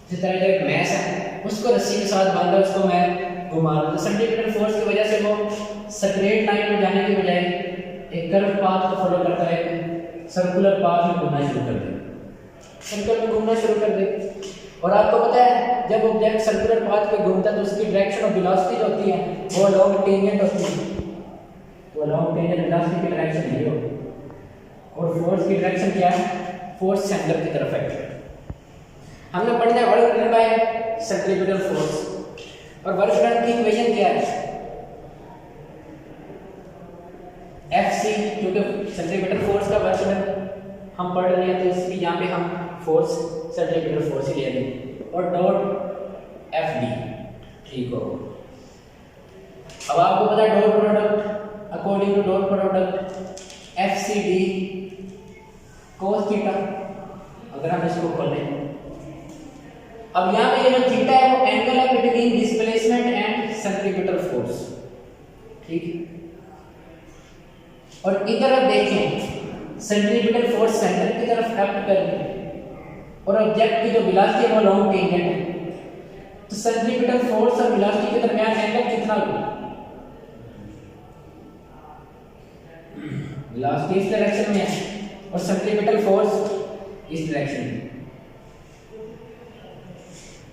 जिस तरह जो एक मैस है उसको रस्सी के साथ बांधा, उसको मैं घुमा रहा हूँ, तो सेंट्रीपिटल फोर्स की वजह से वो स्ट्रेट लाइन में जाने की बजाय एक कर्व पाथ को फॉलो करता है, सर्कुलर पाथ में घूमना शुरू कर दे, सर्कल में घूमना शुरू कर दे। और आपको पता है जब ऑब्जेक्ट सर्कुलर पाथ पे घूमता है तो उसकी डायरेक्शन ऑफ वेलोसिटी जो होती है वो लॉन्ग टेंजेंट होती है, वो लॉन्ग टेंजेंट वेलोसिटी की डायरेक्शन ये होगी। और फोर्स की डायरेक्शन क्या है? फोर्स सेंटर की तरफ है। हमने पढ़ना है work done by centripetal force, और वर्क डन की इक्वेशन क्या है? Fc, क्योंकि सेंट्रीपिटल फोर्स का वर्क डन हम पढ़ रहे हैं तो इसलिए यहाँ पे हम फोर्स सेंट्रीपिटल फोर्स ही ले लेंगे, और डॉट Fd, ठीक हो। अब आपको पता है dot product according to dot product FCD cos theta, अगर हम इसको खोलें, अब यहाँ पे ये जो थीटा है वो एंगल है between displacement and centripetal force, ठीक। और इधर आप देखें सेंट्रीपिटल फोर्स सेंटर की तरफ एक्ट कर रही है और ऑब्जेक्ट की जो वेलोसिटी है वो लॉन्ग टेंजेंट है, तो सेंट्रीपिटल फोर्स और वेलोसिटी के दरमियान एंगल कितना होगा? वेलोसिटी इस डायरेक्शन में है और सेंट्रीपिटल फोर्स इस डायरेक्शन में,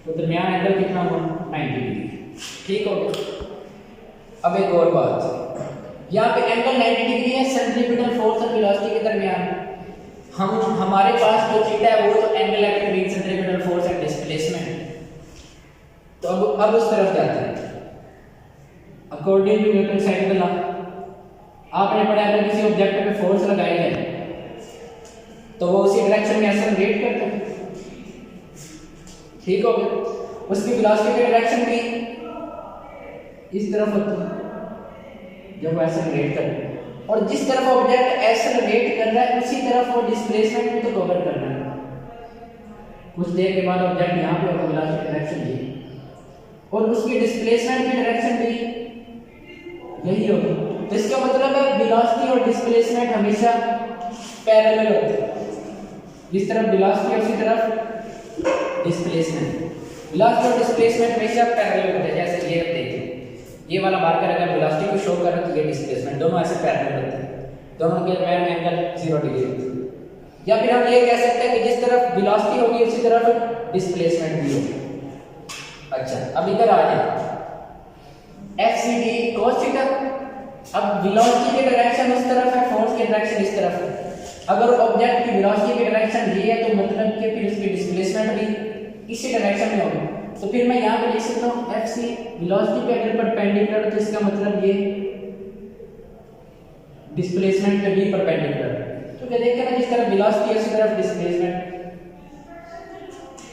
तो दरमियान एंगल कितना होगा? 90 डिग्री, ठीक हो गया। अब एक और बात, यहाँ पे एंगल 90 डिग्री है सेंट्रीपिटल फोर्स और वेलोसिटी के दरमियान। हमारे पास जो थीटा है वो तो एंगल है between centripetal force and displacement, तो अब उस तरफ जाते हैं। According to Newton second law, आपने पढ़ा अगर किसी ऑब्जेक्ट पे फोर्स लगाई जाए तो वो उसी डायरेक्शन में एक्सेलरेट करता है, ठीक हो गया। उसकी वेलोसिटी की डायरेक्शन भी इस तरफ होती है जब वो एक्सेलरेट कर रहा है, और जिस तरफ ऑब्जेक्ट एक्सेलरेट कर रहा है उसी तरफ वो डिस्प्लेसमेंट भी तो कवर कर रहा है। कुछ देर के बाद ऑब्जेक्ट यहाँ पे होगा, वेलोसिटी की डायरेक्शन ये, और उसकी डिस्प्लेसमेंट की डायरेक्शन भी यही होगी। तो इसका मतलब है वेलोसिटी और डिस्प्लेसमेंट हमेशा पैरेलल होते हैं, जिस तरफ वेलोसिटी उसी तरफ डिस्प्लेसमेंट, वेलोसिटी और डिस्प्लेसमेंट हमेशा पैरेलल होते हैं। जैसे ये देखिए, ये वाला मार्कर अगर वेलोसिटी को शो कर रहा है तो ये डिस्प्लेसमेंट, दोनों ऐसे पैरेलल होते हैं, दोनों के दरमियान एंगल 0 डिग्री होती है। या फिर हम ये कह सकते हैं कि जिस तरफ वेलोसिटी होगी उसी तरफ डिस्प्लेसमेंट भी होगी। अच्छा, अब इधर आ जाए FCD cos थीटा, अब वेलोसिटी की डायरेक्शन उस तरफ है, फोर्स की डायरेक्शन इस तरफ है। अगर ऑब्जेक्ट की वेलोसिटी की डायरेक्शन ये है तो मतलब कि फिर उसकी डिस्प्लेसमेंट भी इसी डायरेक्शन में होगी। तो फिर मैं यहाँ पे लिख सकता हूँ FC, वेलोसिटी पे अगर परपेंडिकुलर तो इसका मतलब ये डिस्प्लेसमेंट पे भी परपेंडिकुलर, तो क्या देखते हैं ना जिस तरफ वेलोसिटी है उसी तरफ डिस्प्लेसमेंट।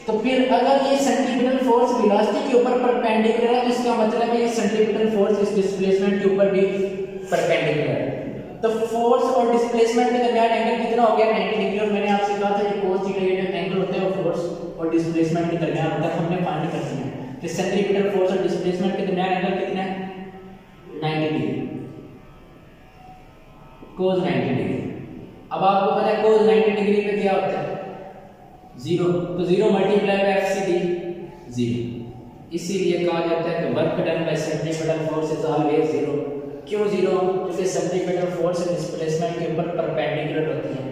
तो फिर अगर ये सेंट्रीपिटल फोर्स वेलोसिटी के ऊपर परपेंडिकुलर है तो इसका मतलब है ये सेंट्रीपिटल फोर्स इस डिस्प्लेसमेंट के ऊपर भी परपेंडिकुलर है। तो फोर्स और डिस्प्लेसमेंट के दरमियान एंगल कितना हो गया? 90 डिग्री। और मैंने आपसे कहा था ये cos थीटा, ये जो एंगल होते हैं वो फोर्स और डिस्प्लेसमेंट के दरमियान होता है, हमने फाइंड करना है कि सेंट्रीपिटल फोर्स और डिस्प्लेसमेंट के दरमियान एंगल कितना है? 90 डिग्री, cos 90 डिग्री। अब आपको पता है cos 90 डिग्री पे क्या होता है? 0, तो 0 मल्टीप्लाई बाय FCD 0। इसीलिए कहा जाता है कि work done by centripetal force is always 0। क्यों 0? क्योंकि सेंट्रीपिटल फोर्स डिस्प्लेसमेंट के ऊपर परपेंडिकुलर होती है,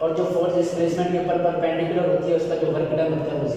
और जो फोर्स डिस्प्लेसमेंट के ऊपर परपेंडिकुलर होती है उसका जो वर्क डन होता है वो